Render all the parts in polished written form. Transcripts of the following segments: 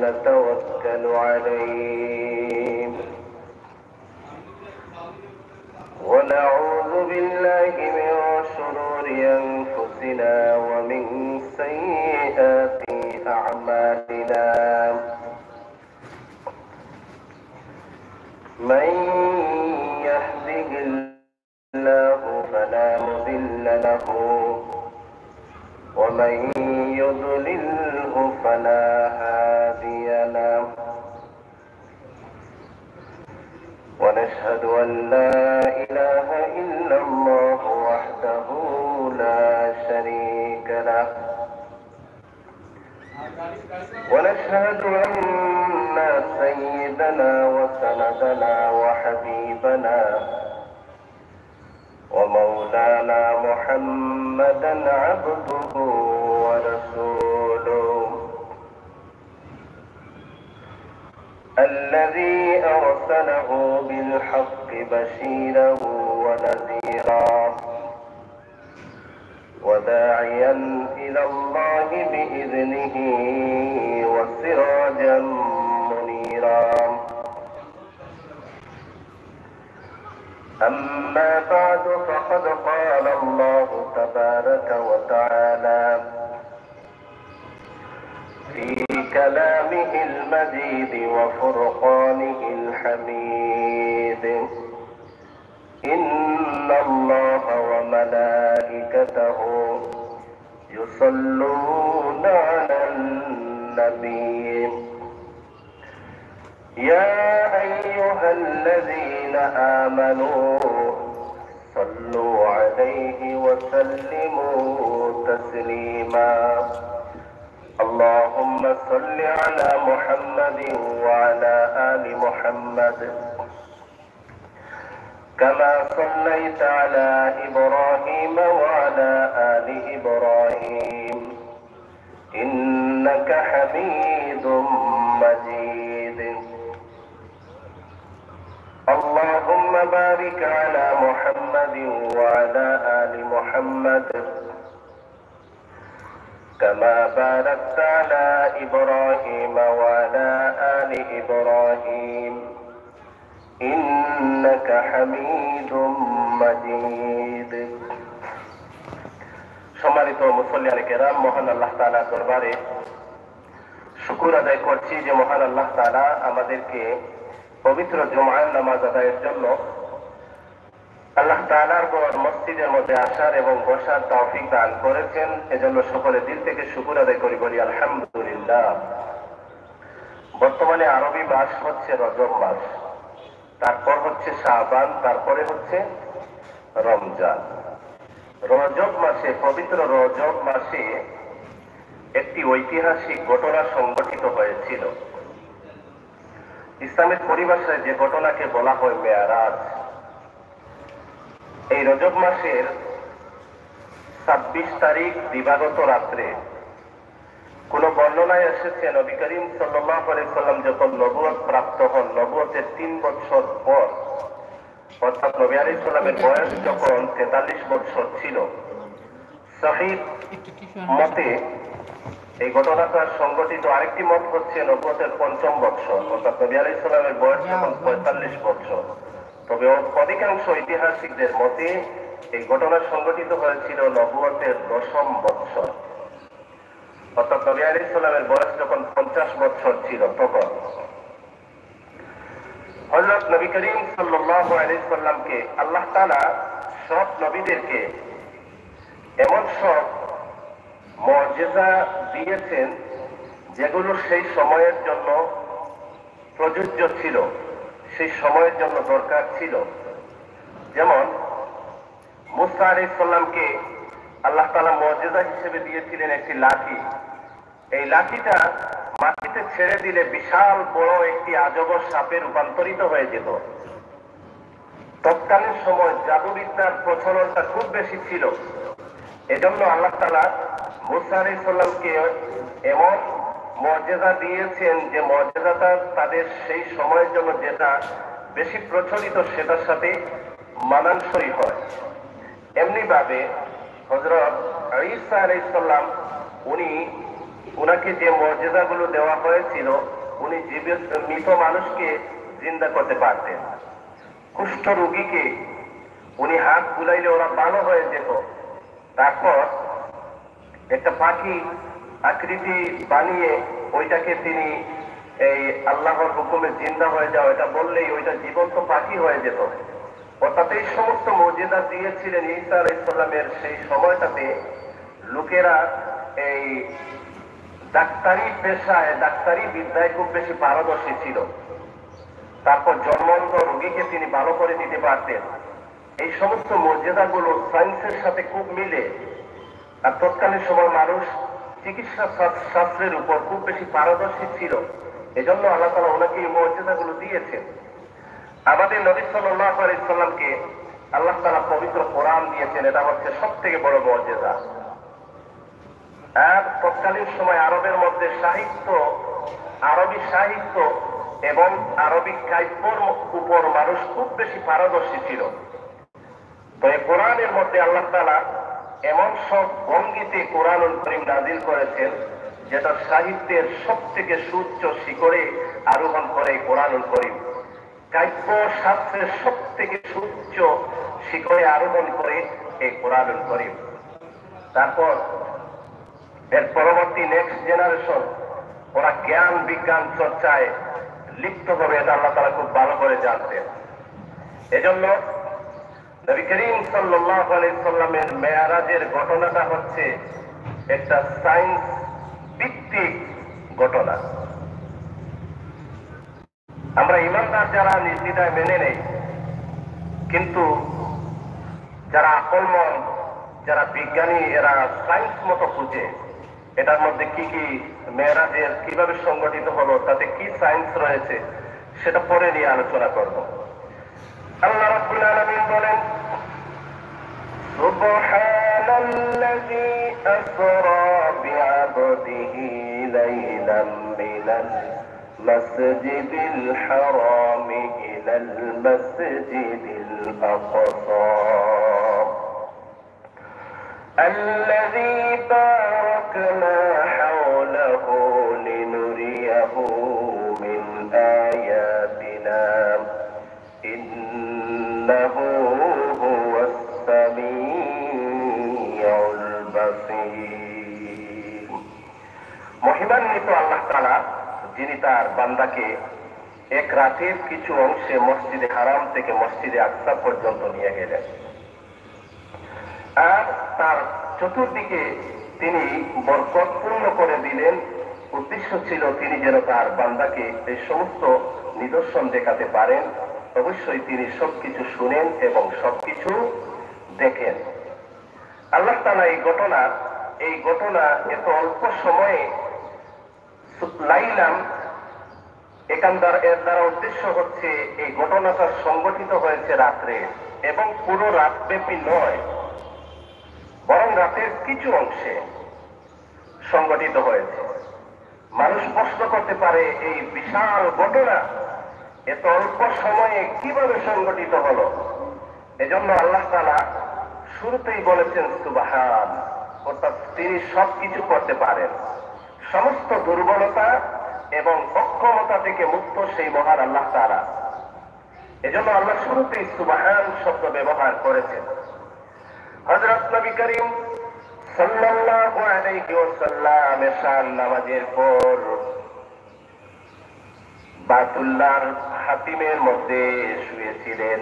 ونتوكل عليه ونعوذ بالله من شرور أنفسنا ومن سيئات أعمالنا من يهده الله فلا مضل له ومن يضلله فلا هادي له ونشهد أن لا إله إلا الله وحده لا شريك له ونشهد أن سيدنا وسندنا وحبيبنا ومولانا محمدا عبده ورسوله الذي أرسله بالحق بشيرا ونذيرا وداعيا إلى الله بإذنه وسراجا منيرا أما بعد فقد قال الله تبارك وتعالى في كلامه المجيد وفرقانه الحميد إن الله وملائكته يصلون على النبي يا أيها الذين آمنوا صلوا عليه وسلموا تسليما اللهم صل على محمد وعلى آل محمد كما صليت على إبراهيم وعلى آل إبراهيم إنك حميد مجيد اللهم بارك على محمد وعلى آل محمد كما باركت على إبراهيم وعلى آل إبراهيم إنك حميد مجيد সম্মানিত মুসল্লিয়ান কেরাম, মহান আল্লাহ তাআলার দরবারে শুকর আদায় করছি যে মহান আল্লাহ তাআলা আমাদেরকে পবিত্র জুমার নামাজ আদায়ের জন্য আল্লাহ তাআলার ঘর মসজিদের মধ্যে আসার এবং বসার তৌফিক দান করেছেন। এজন্য সকলে দিল থেকে শুকর আদায় করি, বলি আলহামদুলিল্লাহ। বর্তমানে আরবি মাস হচ্ছে রজব মাস, তারপর হচ্ছে শাবান, তারপরে হচ্ছে রমজান। রজব মাসে, পবিত্র রজব মাসে একটি ঐতিহাসিক ঘটনা সংঘটিত হয়েছিল। ইসলামের পরিভাষায় যে ঘটনাকে বলা হয় মেয়ারাজ। এই রজব মাসের 26 তারিখ দিবাগত রাত্রে কোন বর্ণনায় এসেছে নবী করিম সাল্লাল্লাহু আলাইহি সাল্লাম যখন নবুয়ত প্রাপ্ত হন, নবুয়তের 3 বছর পর, অর্থাৎ নবী আলাইহিস সালামের বয়স যখন 43 বছর ছিল, সহিহ মতে এই ঘটনাটা সংঘটিত। আরেকটি মত হচ্ছে নবুয়তের 5ম বছর, অর্থাৎ নবী আলাইহিস সালামের বয়স যখন 45 বছর। তবে অধিকাংশ ঐতিহাসিকদের মতে এই ঘটনা সংঘটিত হয়েছিল নবুয়তের 10ম বছর, অর্থাৎ নবী আলাইহিস সালামের বয়স যখন 50 বছর ছিল তখন। হযরত নবী করিম সাল্লাল্লাহু আলাইহি সাল্লামকে আল্লাহ তাআলা সব নবীদেরকে এমন সব মুজিজা দিয়েছেন যেগুলো সেই সময়ের জন্য প্রযোজ্য ছিল, সেই সময়ের জন্য দরকার ছিল। যেমন মুসা আলাইহিস সালামকে আল্লাহ তাআলা মুজিজা হিসেবে দিয়েছিলেন একটি লাঠি। এই লাঠিটা মাটিতে ছেড়ে দিলে বিশাল বড় একটি আজগর সাপে রূপান্তরিত হয়ে যেত। তৎকালীন সময় জাদুবিদ্যার প্রচলনটা খুব বেশি ছিল, এজন্য আল্লাহ তাআলা মুসা আলাইহিস সালামকে এমন মুজিজা দিয়েছেন যে মুজিজাটা তাদের সেই সময়ের জন্য যেটা বেশি প্রচলিত সেটার সাথে মানানসই হয়। এমনি ভাবে হযরত ঈসা আলাইহিস সালাম উনি উনাকে যে মর্যাদাগুলো দেওয়া হয়েছিল, উনি মৃত মানুষকে জিন্দা করতে পারতেন। কুষ্ঠ রোগীকে উনি হাত বুলাইলে ওরা ভালো হয়ে যেত। তারপর একটা পাখি আকৃতি বানিয়ে ওইটাকে তিনি এই আল্লাহর হুকুমে জিন্দা হয়ে যাও এটা বললেই ওইটা জীবন্ত পাখি হয়ে যেত। অর্থাৎ এই সমস্ত মর্যাদা দিয়েছিলেন ঈসা আলাইহিস সালামের সেই সময়টাতে। লোকেরা এই ডাক্তারি পেশায়, ডাক্তারি বিদ্যায় খুব বেশি পারদর্শী ছিল। তারপর জন্মন্ত রোগীকে তিনি ভালো করে দিতে পারতেন। এই সমস্ত মর্যাদাগুলো সায়েন্সের সাথে খুব মিলে। আর তৎকালীন সময় মানুষ চিকিৎসা শাস্ত্রের উপর খুব বেশি পারদর্শী ছিল। এজন্য আল্লাহ তাআলা ওনাকে এই মর্যাদাগুলো দিয়েছেন। আমাদের নবী সাল্লাল্লাহু আলাইহি সাল্লামকে আল্লাহ তাআলা পবিত্র কোরআন দিয়েছেন, এটা হচ্ছে সবথেকে বড় মর্যাদা। আর তৎকালীন সময় আরবের মধ্যে সাহিত্য, আরবি সাহিত্য এবং আরবি কাব্যর উপর মানুষ খুব বেশি পারদর্শী ছিল। তো এই কোরআনের মধ্যে আল্লাহ তাআলা এমন সব ভঙ্গিতে কোরআনুল কারীম নাযিল করেছেন যেটা সাহিত্যের সবথেকে সুউচ্চ শিখরে আরোহণ করে কোরআনুল কারীম। কাব্য শাস্ত্রের সবথেকে সুউচ্চ শিখরে আরোহণ করে এই কোরআনুল কারীম। তারপর এর পরবর্তী নেক্সট জেনারেশন ওরা জ্ঞান বিজ্ঞান চর্চায় লিপ্ত হবে, এটা আল্লাহ তাআলা খুব ভালো করে জানতেন। এজন্য নবী করিম সাল্লাল্লাহু আলাইহি সাল্লামের মেরাজের ঘটনাটা হচ্ছে একটা সায়েন্স ভিত্তিক ঘটনা। আমরা ইমানদার যারা নির্দ্বিধায় মেনে নেই, কিন্তু যারা আকলমন, যারা বিজ্ঞানী, এরা সায়েন্স মতো খুঁজে এটার মধ্যে কি কি মেরাজের কিভাবে সংগঠিত হলো, তাতে কি সায়েন্স রয়েছে, সেটা পরে নিয়ে আলোচনা করব। আল্লাহ রাব্বুল আলামিন বলেন, সুবহানাল্লাযী আসরা বিআবদিহি লাইলাম মিনাল মাসজিদিল হারামি ইলাল মাসজিদিল আকসা الذي باركنا حوله لنريه من آياتنا إنه هو السميع البصير। মহিমান্বিত আল্লাহ তাআলা যিনি তার বান্দাকে এক রাতের কিছু অংশে মসজিদে হারাম থেকে মসজিদে আকসা পর্যন্ত নিয়ে গেলেন, আর তার চতুর্দিকে তিনি বরকতপূর্ণ করে দিলেন। উদ্দেশ্য ছিল তিনি যেন তার বান্দাকে এই সমস্ত নিদর্শন দেখাতে পারেন। অবশ্যই তিনি সবকিছু শুনেন এবং সবকিছু দেখেন। আল্লাহ তাআলা এই ঘটনা এত অল্প সময়ে লাইলাম, এর দ্বারা উদ্দেশ্য হচ্ছে এই ঘটনাটা সংগঠিত হয়েছে রাত্রে এবং পুরো রাতব্যাপী নয়, বরং রাতের কিছু অংশে সংগঠিত হয়েছে। মানুষ প্রশ্ন করতে পারে এই বিশাল ঘটনা এত অল্প সময়ে কিভাবে সংগঠিত হলো। এজন্য আল্লাহ তাআলা শুরুতেই বলেছেন সুবহান, অর্থাৎ তিনি সবকিছু করতে পারেন। সমস্ত দুর্বলতা এবং অক্ষমতা থেকে মুক্ত সেই মহান আল্লাহ তাআলা। এজন্য আল্লাহ শুরুতেই সুবহান শব্দ ব্যবহার করেছেন। হযরত নবী করিম সাল্লাল্লাহু আলাইহি ওয়াসাল্লাম এশার নামাজের পর বায়তুল্লাহর হাতিমের মধ্যে শুয়েছিলেন।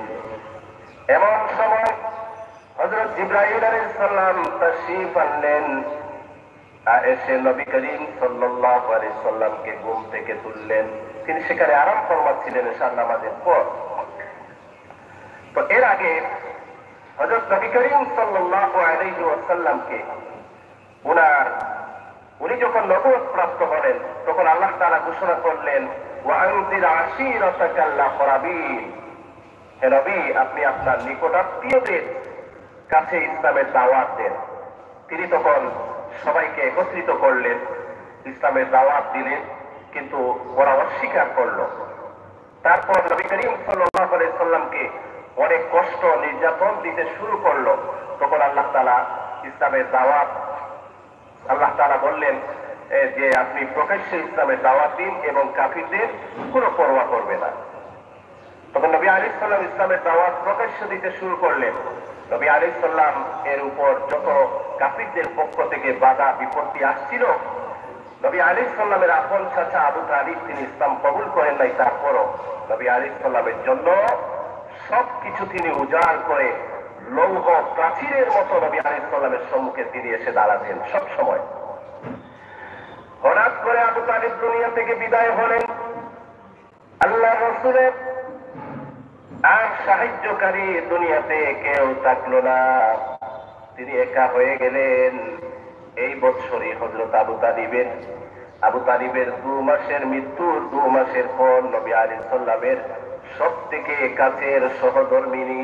এমন সময় হযরত জিবরাইল আলাইহিস সালাম তাশরীফ আনলেন, আর এসে নবী করিম সাল্লাল্লাহু আলাইহি সাল্লামকে ঘুম থেকে তুললেন। তিনি সেখানে আরাম ফরমাচ্ছিলেন এশার নামাজের পর। তো এর আগে হযরত নবী করিম সাল্লাল্লাহু আলাইহি ওয়াসাল্লামকে উনি যখন নবুয়ত প্রাপ্ত হলেন তখন আল্লাহ তাআলা ঘোষণা করলেন, ওয়া আনজির আশীরাতাকাল আকরাবিন, হে নবী আপনি আপনার নিকটাত্মীয়দের কাছে ইসলামের দাওয়াত দেন। তিনি তখন সবাইকে একত্রিত করলেন, ইসলামের দাওয়াত দিলেন, কিন্তু ওরা অস্বীকার করল। তারপর নবী করিম সাল্লাল্লাহু আলাইহি সাল্লামকে অনেক কষ্ট নির্যাতন দিতে শুরু করলো। তখন আল্লাহ তাআলা ইসলামের দাওয়াত, আল্লাহ তাআলা বললেন, যে আপনি প্রকাশ্যে ইসলামের দাওয়াত দিন এবং কাফিরদের কোনো পরোয়া করবে না। তখন নবী আলাইহিস সালাম ইসলামের দাওয়াত প্রকাশ্য দিতে শুরু করলেন। নবী আলাইহিস সালাম এর উপর যত কাফিরদের পক্ষ থেকে বাধা বিপত্তি আসছিল, নবী আলাইহিস সালামের আপন চাচা আবু তালিব তিনি ইসলাম কবুল করেন নাই, তারপরও নবী আলাইহিস সালামের জন্য সবকিছু তিনি উজাড় করে লৌহ প্রাচীরের মতো নবী আলাইহিস সালামের সম্মুখে তিনি এসে দাঁড়াতেন সব সময়। হঠাৎ করে আবু তালিব দুনিয়া থেকে বিদায় হলেন। আল্লাহ রাসূলের আর সাহায্যকারী দুনিয়াতে কেউ থাকলো না, তিনি একা হয়ে গেলেন। এই বৎসরই হযরত আবু তালিবের 2 মাসের মৃত্যুর 2 মাসের পর নবী আলাইহিস সালামের সব থেকে কাছের সহধর্মিনী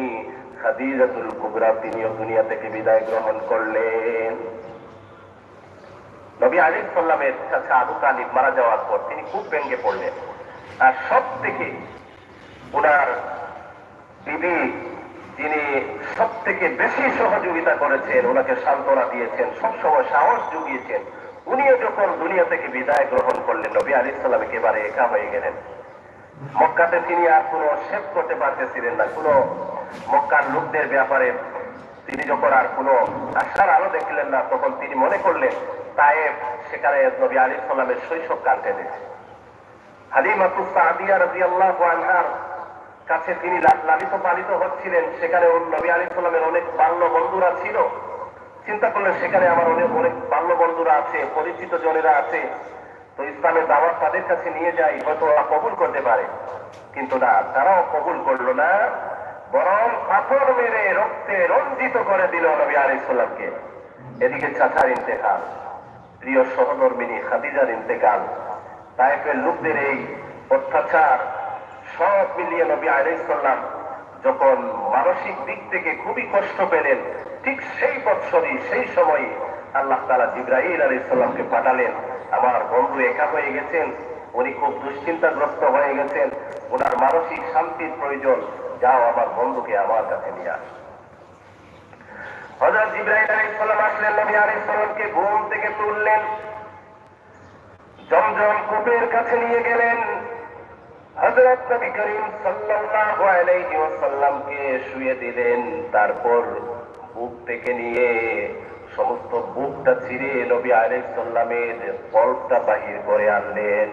খাদিজাতুল কুবরা তিনিও দুনিয়া থেকে বিদায় গ্রহণ করলেন। নবী আলাইহিস সালামের চাচা আবু তালিব মারা যাওয়ার পর তিনি খুব ভেঙে পড়লেন। আর সব থেকে ওনার বিবি, যিনি সব থেকে বেশি সহযোগিতা করেছেন, ওনাকে সান্ত্বনা দিয়েছেন, সবসময় সাহস জুগিয়েছেন, উনিও যখন দুনিয়া থেকে বিদায় গ্রহণ করলেন, নবী আলাইহিস সালাম একেবারে একা হয়ে গেলেন। মক্কাতে তিনি আর কোনো শেভ করতে পারতেছিলেন না, কোনো মক্কার লোকদের ব্যাপারে তিনি যখন আর কোনো আশার আলো দেখলেন না, তখন তিনি মনে করলেন তায়েফ, সেখানে নবী আলাইহিস সালামের শৈশব কাটে দিয়েছে। হালিমাতুস সাদিয়া রাদিয়াল্লাহু আনহার কাছে তিনি লালিত পালিত হচ্ছিলেন। সেখানে নবী আলাইহিস সালামের অনেক বাল্য বন্ধুরা ছিল। চিন্তা করলেন সেখানে আমার অনেক বাল্য বন্ধুরা আছে, পরিচিত জনেরা আছে, তো ইসলামের দাওয়াত তাদের কাছে নিয়ে যাই, হয়তো ওরা কবুল করতে পারে। কিন্তু না, তারাও কবুল করলো না, বরং পাথর মেরে রক্তে রঞ্জিত করে দিল নবী আলাইহিস সালামকে। এদিকে চাচার ইন্তেকাল, প্রিয় সহধর্মিনী খাদিজার ইন্তেকাল, তায়েফের লোকদের এই অত্যাচার, সব মিলিয়ে নবী আলাইহিস সালাম যখন মানসিক দিক থেকে খুবই কষ্ট পেলেন, ঠিক সেই বৎসরই সেই সময়ই আল্লাহ তাআলা জিবরাইল আলাইহিস সালামকে পাঠালেন। আমার বন্ধু একা হয়ে গেছেন, উনি খুব দুশ্চিন্তাগ্রস্ত হয়ে গেছেন, ওনার মানসিক শান্তির প্রয়োজন, যাও আমার বন্ধুকে আমার কাছে নিয়ে আস। হযরত জিবরাইল আলাইহিস সালাম আসলেন, নবী আলাইহিস সালামকে ঘুম থেকে তুললেন, জমজম কূপের কাছে নিয়ে গেলেন। হযরত নবী করিম সাল্লাল্লাহু আলাইহি ওয়াসাল্লামকে শুয়ে দিলেন। তারপর বুক থেকে নিয়ে সমস্ত বুকটা ছিঁড়ে নবী আলাইহিস সালামের পলকটা বাহির করে আনলেন,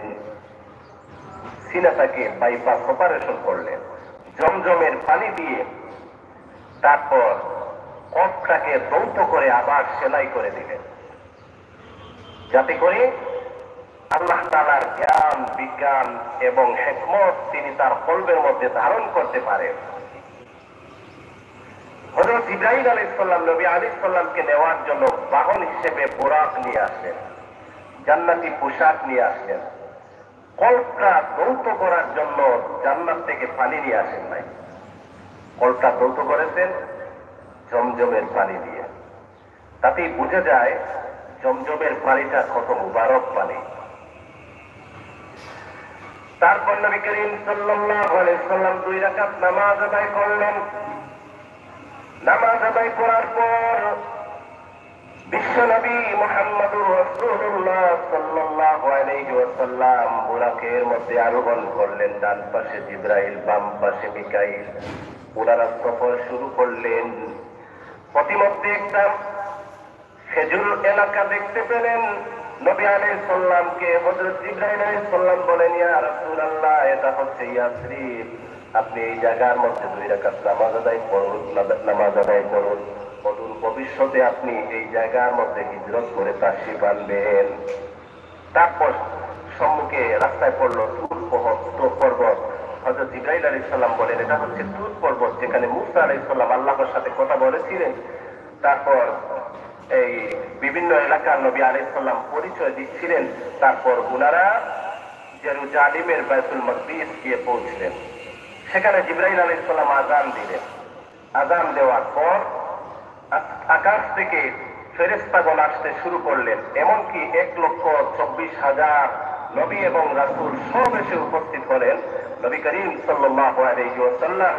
সিনাটাকে বাইপাস অপারেশন করলেন জমজমের পানি দিয়ে। তারপর কফটাকে দ্রৌত করে আবার সেলাই করে দিলেন, যাতে করে আল্লাহ তাআলার জ্ঞান, বিজ্ঞান এবং হিকমত তিনি তার কলবের মধ্যে ধারণ করতে পারেন। হযরত জিবরাইল আলাইহিস সালাম নবী আলাইহিস সালামকে নেওয়ার জন্য বাহন হিসেবে বুরাক নিয়ে আসলেন, জান্নাতি পোশাক নিয়ে আসলেন। কলটা দ্রৌত করার জন্য জান্নাত থেকে পানি নিয়ে আসেন নাই, কলটা দ্রৌত করেছেন জমজমের পানি দিয়ে। তাতেই বোঝা যায় জমজমের পানিটা কত মুবারক পানি। তারপর নবী করিম সাল্লাল্লাহু আলাইহি সাল্লাম 2 রাকাত নামাজ আদায় করলেন। নামাজ আদায় করার পর বিশ্বনবী মুহাম্মদুর রাসূলুল্লাহ সাল্লাল্লাহু আলাইহি ওয়াসাল্লাম বুরাকের মধ্যে আরোহণ করলেন। ডান পাশে জিবরাইল, বাম পাশে মিকাইল, ওনারা সফর শুরু করলেন। পথিমধ্যে একটা খেজুর এলাকা দেখতে পেলেন। নবী আলাইহিস সালামকে হযরত জিবরাইল আলাইহিস সালাম বলেন, ইয়া রাসূলুল্লাহ, এটা হচ্ছে ইয়াসরিব, আপনি এই জায়গার মধ্যে 2 রাকাত নামাজ আদায় করুন, অদূর ভবিষ্যতে আপনি এই জায়গার মধ্যে হিজরত করে তাশরিফ আনবেন। তারপর সম্মুখে রাস্তায় পড়লো তুর পর্বত। হযরত জিবরাইল আলাইহিস সালাম বলেন, এটা হচ্ছে তুর পর্বত, যেখানে মুসা আলাইহিস সালাম আল্লাহর সাথে কথা বলেছিলেন। তারপর এই বিভিন্ন এলাকার নবী আলাইহিস সালাম পরিচয় দিচ্ছিলেন। তারপর ওনারা জেরুজালেমের বাইতুল মাকদিস গিয়ে পৌঁছলেন। সেখানে জিবরাইল আলাইহিস সালাম আযান দিলেন। আযান দেওয়ার পর আকাশ থেকে ফেরেশতাগণ আসতে শুরু করলেন। এমনকি 1,24,000 নবী এবং রাসূল সব এসে উপস্থিত হলেন। নবী করিম সাল্লাল্লাহু আলাইহি ওয়াসাল্লাম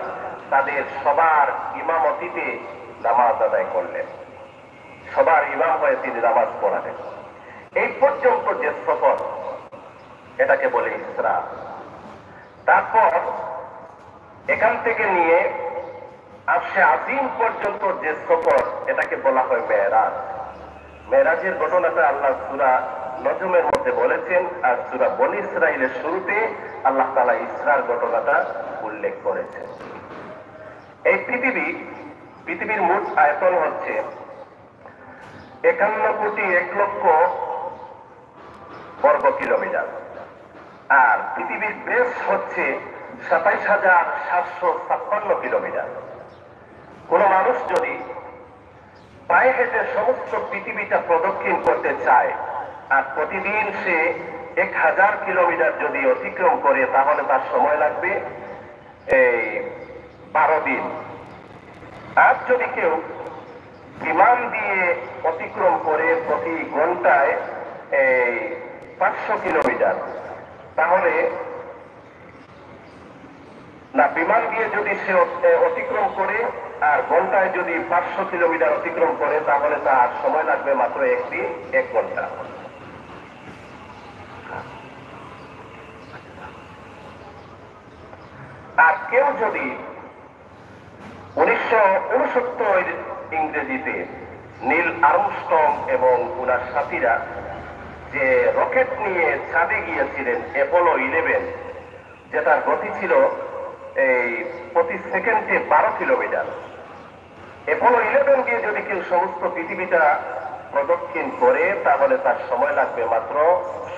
তাদের সবার ইমামতিতে নামাজ আদায় করলেন, সবার ইমাম হয়ে তিনি নামাজ পড়ালেন। এই পর্যন্ত যে সফর এটাকে বলে ইসরা। তারপর এখান থেকে নিয়ে আরশে আজিম পর্যন্ত যে সফর এটাকে বলা হয় মেরাজ। মেরাজের ঘটনাটা আল্লাহ সূরা নজমের মধ্যে বলেছেন, আর সূরা বনী ইসরাইলের শুরুতে আল্লাহ তাআলা ইসরার ঘটনাটা উল্লেখ করেছেন। এই পৃথিবীর মোট আয়তন হচ্ছে 51,01,00,000 বর্গ কিলোমিটার, আর পৃথিবীর ব্যাস হচ্ছে 27,756 কিলোমিটার। কোন মানুষ যদি পায়ে হেঁটে সমস্ত পৃথিবীটা প্রদক্ষিণ করতে চায় আর প্রতিদিন সে 1000 কিলোমিটার যদি অতিক্রম করে, তাহলে তার সময় লাগবে এই 12 দিন। আর যদি কেউ বিমান দিয়ে অতিক্রম করে প্রতি ঘন্টায় 500 কিলোমিটার, তাহলে না, বিমান দিয়ে যদি সে অতিক্রম করে আর ঘন্টায় যদি 500 কিলোমিটার অতিক্রম করে, তাহলে তার সময় লাগবে মাত্র 1 ঘন্টা। আর কেউ যদি 1969 ইংরেজিতে নীল আর্মস্ট্রং এবং উনার সাথীরা যে রকেট নিয়ে চাঁদে গিয়েছিলেন, অ্যাপোলো 11, যেটার গতি ছিল প্রতি সেকেন্ডে 12 কিলোমিটার, অ্যাপোলো 11 দিয়ে যদি কেউ সমস্ত পৃথিবীটা প্রদক্ষিণ করে, তাহলে তার সময় লাগবে মাত্র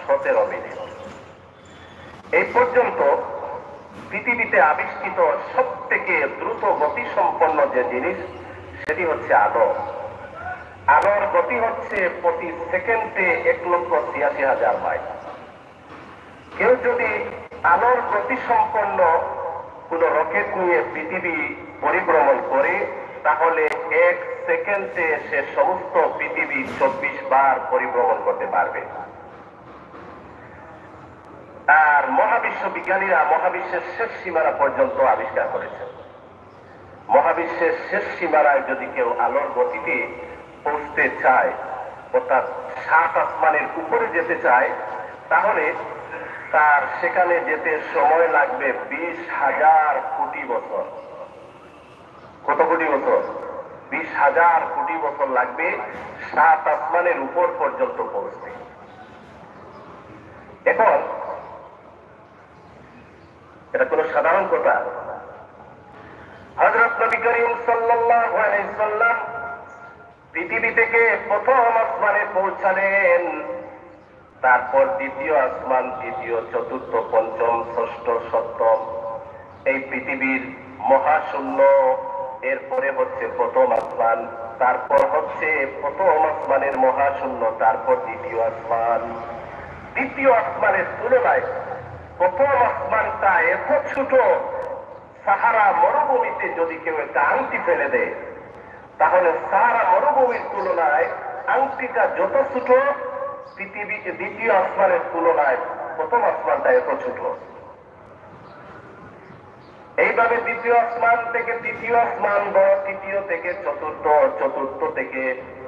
17 মিনিট। এই পর্যন্ত পৃথিবীতে আবিষ্কৃত সব থেকে দ্রুত গতি সম্পন্ন যে জিনিস, সেটি হচ্ছে আলো। আলোর গতি হচ্ছে প্রতি সেকেন্ডে 1,86,000 মাইল। কেউ যদি আলোর গতি সম্পন্ন কোন রকেট নিয়ে পৃথিবী পরিভ্রমণ করে, তাহলে 1 সেকেন্ডে সে সমস্ত পৃথিবী 24 বার পরিভ্রমণ করতে পারবে। আর মহাবিশ্ব বিজ্ঞানীরা মহাবিশ্বের শেষ সীমানা পর্যন্ত আবিষ্কার করেছেন। মহাবিশ্বের শেষ সীমানায় যদি কেউ আলোর গতিতে পৌঁছতে চায়, অর্থাৎ 7 আসমানের উপরে যেতে চায়, তাহলে তার সেখানে যেতে সময় লাগবে 20,000 কোটি বছর। কত কোটি বছর? 20,000 কোটি বছর লাগবে 7 আসমানের উপর পর্যন্ত পৌঁছতে। এখন এটা কোন সাধারণ কথা? হযরত নবী করিম সাল্লাল্লাহু আলাইহি সাল্লাম পৃথিবী থেকে প্রথম আসমানে পৌঁছালেন, তারপর দ্বিতীয় আসমান, তৃতীয়, চতুর্থ, পঞ্চম, ষষ্ঠ, সপ্তম, এই পৃথিবীর মহাশূন্য, এরপরে হচ্ছে প্রথম আসমান, তারপর হচ্ছে প্রথম আসমানের মহাশূন্য, তারপর দ্বিতীয় আসমান। দ্বিতীয় আসমানের তুলনায় প্রথম আসমানটা এত ছোট, সাহারা মরুভূমিতে যদি কেউ একটা আংটি ফেলে দেয়, তাহলে সাহারা মরুভূমির তুলনায় আংটিটা যত ছোট, পৃথিবীকে দ্বিতীয় আসমানের তুলনায় প্রথম আসমানটা এত ছোট। এইভাবে দ্বিতীয় আসমান থেকে তৃতীয় আসমান বড়, তৃতীয় থেকে চতুর্থ, চতুর্থ থেকে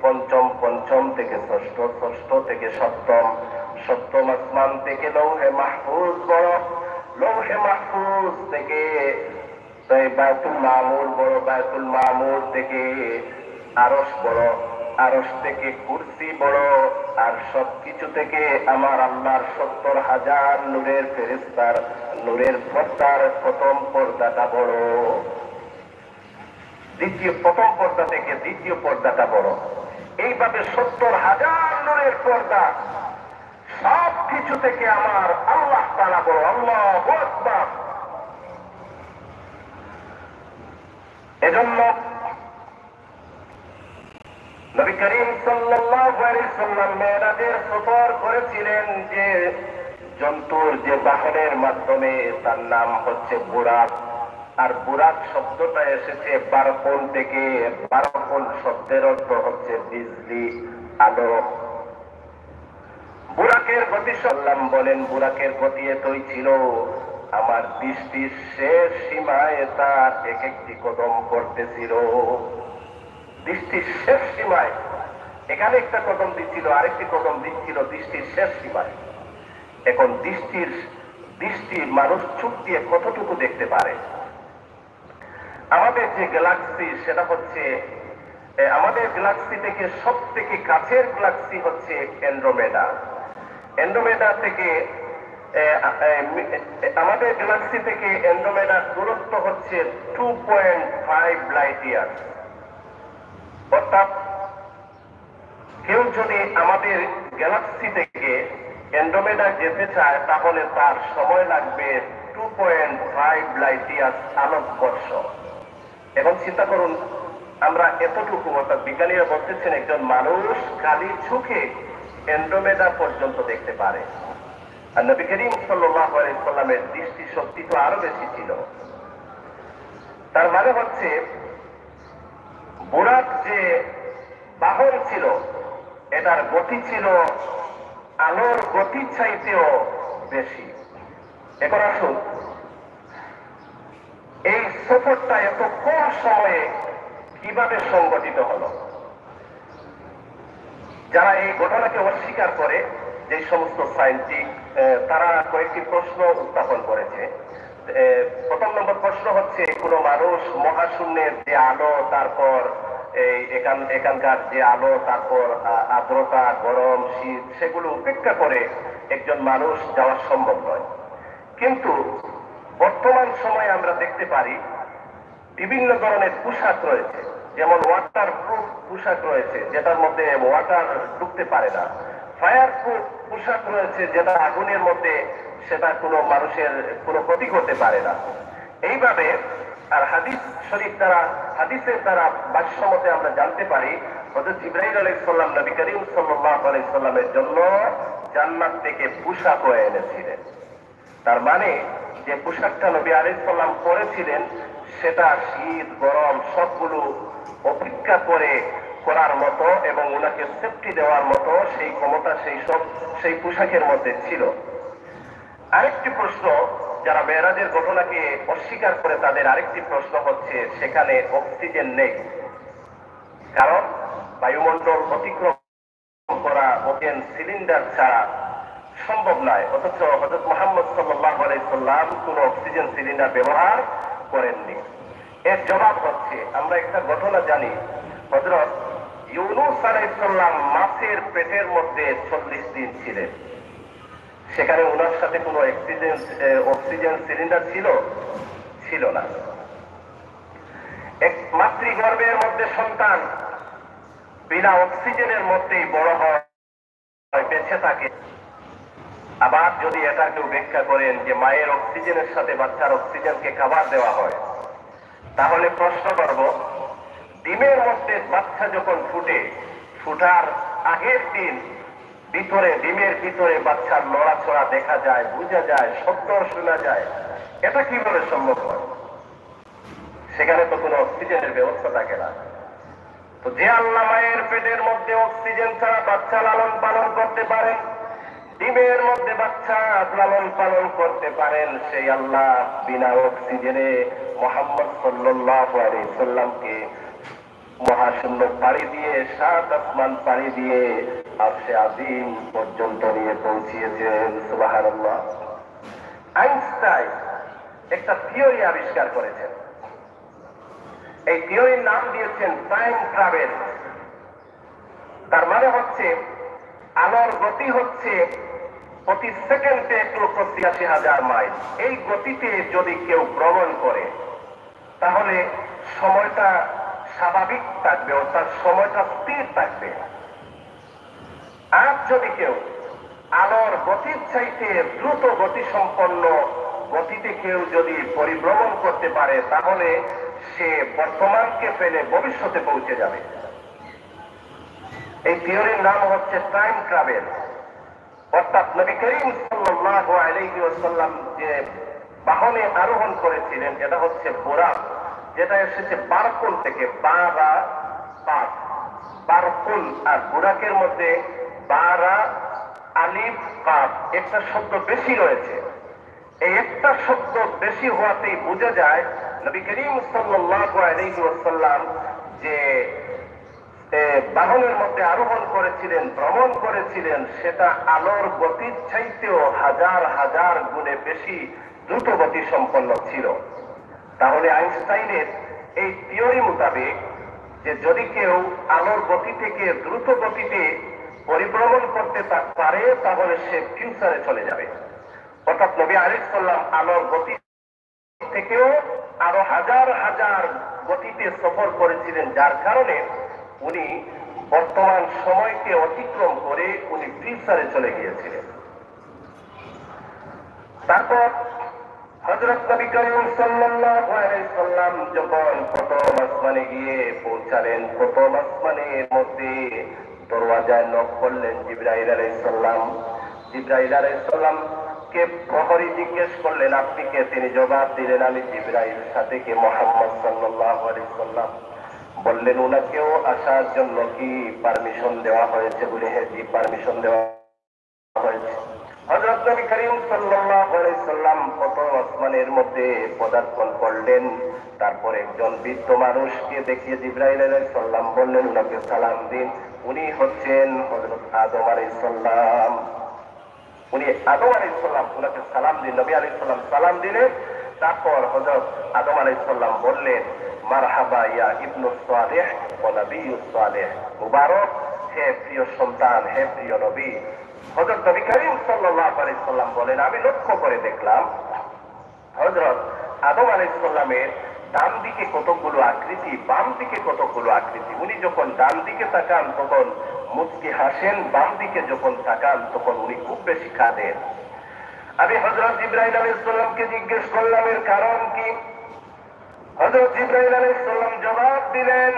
পঞ্চম, পঞ্চম থেকে ষষ্ঠ, ষষ্ঠ থেকে সপ্তম, সপ্তম আসমান থেকে লৌহে মাহফুজ বড়, লৌহে মাহফুজ থেকে বায়তুল মামুর বড়, বায়তুল মামুর থেকে আরশ বড়, আরশ থেকে কুরসি বড়, আর সবকিছু থেকে আমার আল্লাহর 70,000 নূরের ফেরেশতার নূরের পর্দার প্রথম পর্দাটা বড়। প্রথম পর্দা থেকে দ্বিতীয় পর্দাটা বড়। এইভাবে 70,000 নূরের পর্দা, সব কিছু থেকে আমার আল্লাহ তাআলা বড়। আল্লাহু আকবার। এজন্য নবী করিম সাল্লাল্লাহু আলাইহি সাল্লাম মেরাজের সফর করেছিলেন যে জন্তুর, যে বাহনের মাধ্যমে, তার নাম হচ্ছে বুরাক। আর বুরাক শব্দটা এসেছে বারফন থেকে। বারফন শব্দের অর্থ হচ্ছে বিজলি, আলো। বুরাকের গতি, সাল্লাম বলেন, বুরাকের গতি এতই ছিল, আমার দৃষ্টির শেষ সীমায় তার এক একটি কদম পড়তেছিল। দৃষ্টির শেষ সীমায় এখানে একটা কদম দিচ্ছিল, আরেকটি কদম দিচ্ছিল দৃষ্টির শেষ সীমায়। এখন দৃষ্টি মানুষ চোখ দিয়ে কতটুকু দেখতে পারে? আমাদের যে গ্যালাক্সি সেটা হচ্ছে, আমাদের গ্যালাক্সি থেকে সব থেকে কাছের গ্যালাক্সি হচ্ছে অ্যান্ড্রোমেডা। অ্যান্ড্রোমেডা থেকে আমাদের গ্যালাক্সি থেকে অ্যান্ড্রোমেডার দূরত্ব হচ্ছে 2.5 লাইট ইয়ার। অর্থাৎ কেউ যদি আমাদের গ্যালাক্সি থেকে অ্যান্ড্রোমেডা যেতে চায় তাহলে তার সময় লাগবে 2.5 লাইট ইয়ার আলোকবর্ষ। এখন চিন্তা করুন, আমরা এতটুকু, অর্থাৎ বিজ্ঞানীরা বলতেছেন একজন মানুষ খালি চোখে অ্যান্ড্রোমেডা পর্যন্ত দেখতে পারে। আর নবী করিম সাল্লাল্লাহু আলাইহি সাল্লামের দৃষ্টি শক্তি তো আরো বেশি ছিল। তার মানে হচ্ছে বুরাক যে বাহন ছিল এটার গতি ছিল আলোর গতির চাইতেও বেশি। এখন আসুন, এই সফরটা এত কম সময়ে কিভাবে সংগঠিত হলো? যারা এই ঘটনাকে অস্বীকার করে, যে সমস্ত সায়েন্টিস্ট, তারা কয়েকটি প্রশ্ন উত্থাপন করেছে। প্রথম নম্বর প্রশ্ন হচ্ছে, কোন মানুষ মহাশূন্যের যে আলো, তারপর এখানকার যে আলো, তারপর আর্দ্রতা, গরম, শীত, সেগুলো উপেক্ষা করে একজন মানুষ যাওয়া সম্ভব নয়। কিন্তু বর্তমান সময়ে আমরা দেখতে পারি বিভিন্ন ধরনের পোশাক রয়েছে, যেমন ওয়াটার প্রুফ পোশাক রয়েছে যেটার মধ্যে ওয়াটার ঢুকতে পারে না, ফায়ার প্রুফ পোশাক রয়েছে যেটা আগুনের মধ্যে সেটা কোনো মানুষের কোনো ক্ষতি করতে পারে না। এইভাবে আর হাদিস শরীফ দ্বারা, হাদিসের দ্বারা ভাষ্য মতে আমরা জানতে পারি হযরত জিবরাইল আলাইহিস সালাম নবী করিম সাল্লাল্লাহু আলাইহি সাল্লামের জন্য জান্নাত থেকে পোশাক এনেছিলেন। তার মানে যে পোশাকটা নবী আলাইহিস সালাম পরেছিলেন সেটা শীত গরম সবগুলো অপেক্ষা করার মতো এবং ওনাকে সেফটি দেওয়ার মতো সেই ক্ষমতা সেই পোশাকের মধ্যে ছিল। আরেকটি প্রশ্ন, যারা মেরাজের ঘটনাকে অস্বীকার করে তাদের আরেকটি প্রশ্ন হচ্ছে, সেখানে অক্সিজেন নেই, কারণ বায়ুমণ্ডল অতিক্রম করা অক্সিজেন সিলিন্ডার ছাড়া সম্ভব নয়। অথচ হযরত মুহাম্মদ সাল্লাল্লাহু আলাইহি সাল্লাম কোনো অক্সিজেন সিলিন্ডার ব্যবহার করেননি। এর জবাব হচ্ছে, আমরা একটা ঘটনা জানি, হযরত ইউনূস আলাইহিস সালাম মাছের পেটের মধ্যে 40 দিন ছিলেন। সেখানে ওনার সাথে কোনো অক্সিজেন সিলিন্ডার ছিল না। এক মাতৃগর্ভের মধ্যে সন্তান বিনা অক্সিজেনের মধ্যেই বড় হয়, বেঁচে থাকে। আবার যদি এটা কেউ ব্যাখ্যা করেন যে মায়ের অক্সিজেনের সাথে বাচ্চার অক্সিজেনকে খাবার দেওয়া হয়, তাহলে প্রশ্ন করব, ডিমের মধ্যে বাচ্চা যখন ফুটার আগের দিন ডিমের ভিতরে বাচ্চার নড়াচড়া দেখা যায়, বোঝা যায়, শব্দ শোনা যায়, এটা কিভাবে সম্ভব হয়? সেখানে তো কোনো অক্সিজেনের ব্যবস্থা থাকে না। তো যে আল্লাহ মায়ের পেটের মধ্যে অক্সিজেন ছাড়া বাচ্চা লালন পালন করতে পারেন, ডিমের মধ্যে বাচ্চা লালন পালন করতে পারেন, সেই আল্লাহ বিনা অক্সিজেনে মুহাম্মদ সাল্লাল্লাহু আলাইহি সাল্লামকে মহাশূন্য পাড়ি দিয়ে 7 আসমান পাড়ি দিয়ে আরশে আজিম পর্যন্ত নিয়ে পৌঁছিয়েছেন। সুবহানাল্লাহ। আইনস্টাইন একটা থিওরি আবিষ্কার করেছেন। এই থিওরির নাম দিয়েছেন টাইম ট্রাভেল। তার মানে হচ্ছে আলোর গতি হচ্ছে প্রতি সেকেন্ডে 1,83,000 মাইল। এই গতিতে যদি কেউ ভ্রমণ করে তাহলে সময়টা স্বাভাবিক থাকবে, অর্থাৎ সময়টা স্থির থাকবে। আর যদি কেউ আলোর গতির চাইতে দ্রুত গতি সম্পন্ন গতিতে কেউ যদি পরিভ্রমণ করতে পারে তাহলে সে বর্তমানকে ফেলে ভবিষ্যতে পৌঁছে যাবে। এই থিওরির নাম হচ্ছে টাইম ট্রাভেল। অর্থাৎ নবী করিম সাল্লাল্লাহু আলাইহি ওয়াসাল্লাম যে বাহনে আরোহণ করেছিলেন এটা হচ্ছে বুরাক, যেটা এসেছে বারকুল থেকে, বারকুল। আর বুরাকের মধ্যে বারা আলিফ কাফ একটা শব্দ বেশি রয়েছে। এই একটা শব্দ বেশি হওয়াতেই বোঝা যায় নবী করিম সাল্লাল্লাহু আলাইহি ওয়াসাল্লাম যে বাহনের মধ্যে আরোহণ করেছিলেন, ভ্রমণ করেছিলেন, সেটা আলোর গতির চাইতেও হাজার হাজার গুণে বেশি দ্রুত গতি সম্পন্ন ছিল। তাহলে আইনস্টাইনের এই থিওরি মোতাবেক যে যদি কেউ আলোর গতি থেকে দ্রুত গতিতে পরিভ্রমণ করতে পারে তাহলে সে ফিউচারে চলে যাবে। অর্থাৎ নবী আলাইহিস সালাম আলোর গতি থেকেও আরো হাজার হাজার গতিতে সফর করেছিলেন, যার কারণে উনি বর্তমান সময়কে অতিক্রম করে উনি ফিউচারে চলে গিয়েছিলেন। তারপর হযরত নবী করিম সাল্লাল্লাহু আলাইহি সাল্লাম যখন প্রথম আসমানে গিয়ে পৌঁছালেন, প্রথম আসমানের মধ্যে দরওয়াজায় নক করলেন জিবরাইল আলাইহিস সালাম। জিবরাইল আলাইহিস সালাম কে প্রহরী জিজ্ঞেস করলেন আপনি কে? তিনি জবাব দিলেন আমি জিবরাইল, সাথে কে? মুহাম্মদ সাল্লাল্লাহু আলাইহি সাল্লাম। বললেন উনাকেও আসার জন্য কি পারমিশন দেওয়া হয়েছে? বলে হ্যাঁ জি, পারমিশন দেওয়া হয়েছে। হযরত নবী করিম সাল্লাল্লাহু আলাইহি সাল্লাম প্রথম আসমানের মধ্যে পদার্পণ করলেন। তারপর একজন বৃদ্ধ মানুষকে দেখিয়ে জিবরাইল আলাইহিস সালাম বললেন উনাকে সালাম দিন। উনি হচ্ছেন হযরত আদম আলাইহিস সালাম। উনি আদম আলাইহিস সালাম, উনাকে সালাম দিন। নবী আলাইহিস সালাম সালাম দিলেন। তারপর হযরত আদম আলাইহিস সালাম বললেন মারহাবা ইয়া ইবনু সালেহ ওয়া নবিয়্যুস সালেহ, মুবারক হে প্রিয় সন্তান, হে প্রিয় নবী। হযরত নবী করিম সাল্লাল্লাহু আলাইহি সাল্লাম বলেন আমি লক্ষ্য করে দেখলাম হযরত আদম আলাইহিস সালামের ডান দিকে কতগুলো আকৃতি, বাম দিকে কতগুলো আকৃতি। উনি যখন ডান দিকে তাকান তখন মুচকি হাসেন, বাম দিকে যখন তাকান তখন উনি খুব বেশি কাঁদেন। আমি হযরত জিবরাইল আলাইহিস সালামকে জিজ্ঞেস করলাম এর কারণ কি? হযরত জিবরাইল আলাইহিস সালাম জবাব দিলেন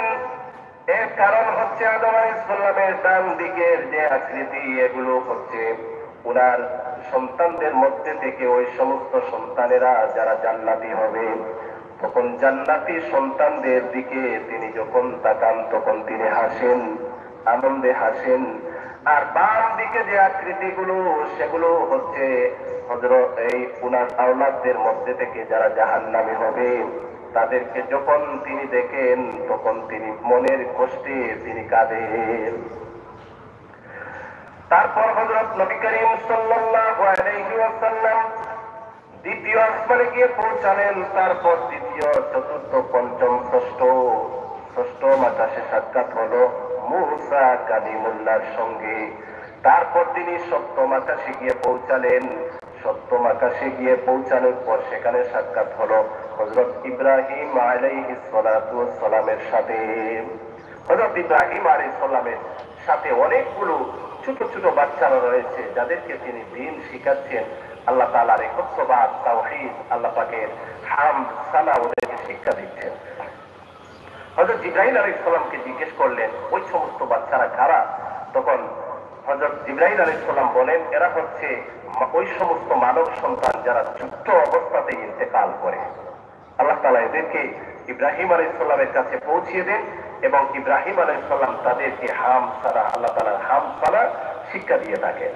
এর কারণ হচ্ছে আদম আলাইহিস সালামের ডান দিকের যে আকৃতি এগুলো হচ্ছে উনার সন্তানদের মধ্যে থেকে ওই সমস্ত সন্তানেরা যারা জান্নাতি হবে, তখন জান্নাতি সন্তানদের দিকে তিনি যখন তাকান তখন তিনি হাসেন, আনন্দে হাসেন। আর বাম দিকে যে আকৃতিগুলো সেগুলো হচ্ছে হযরত এই উনার আওলাদদের মধ্যে থেকে যারা জাহান্নামী হবে, তাদেরকে যখন তিনি দেখেন তখন তিনি মনের কষ্টে তিনি কাঁদেন। তারপর হযরত নবী করিম সাল্লাল্লাহু আলাইহি ওয়াসাল্লাম দ্বিতীয় আসমানে গিয়ে পৌঁছালেন। তারপর দ্বিতীয়, চতুর্থ, পঞ্চম, ষষ্ঠ আকাশে সাক্ষাৎ হলো মূসা কালিমুল্লাহর সঙ্গে। তারপর তিনি সপ্তম আকাশে গিয়ে পৌঁছালেন। সপ্তম আকাশে গিয়ে পৌঁছানোর পর সেখানে সাক্ষাৎ হলো হযরত ইব্রাহিম আলাইহিস সালাতু ওয়াস সালামের সাথে। হযরত ইব্রাহিম আলাইহিস সালামের সাথে অনেকগুলো ছোট ছোট বাচ্চারা রয়েছে যাদেরকে তিনি দ্বীন শিখাচ্ছেন। আল্লাহ তাআলার একত্ববাদ, তাওহীদ, আল্লাহ পাকের হামদ, সানা ওদেরকে শিক্ষা দিচ্ছেন। হযরত জিবরাইল আলাইহিস সালামকে জিজ্ঞেস করলেন ওই সমস্ত বাচ্চারা কারা? তখন হযরত জিবরাইল আলাইহিস সালাম বলেন এরা হচ্ছে ওই সমস্ত মানব সন্তান যারা ছোট্ট অবস্থাতে ইন্তেকাল করে। আল্লাহ তাআলা এদেরকে ইব্রাহিম আলাইহিস সালামের কাছে পৌঁছিয়ে দেন এবং ইব্রাহিম আলাইহিস সালাম তাদেরকে হাম সানা, আল্লাহ তাআলার হাম সানা শিক্ষা দিয়ে থাকেন।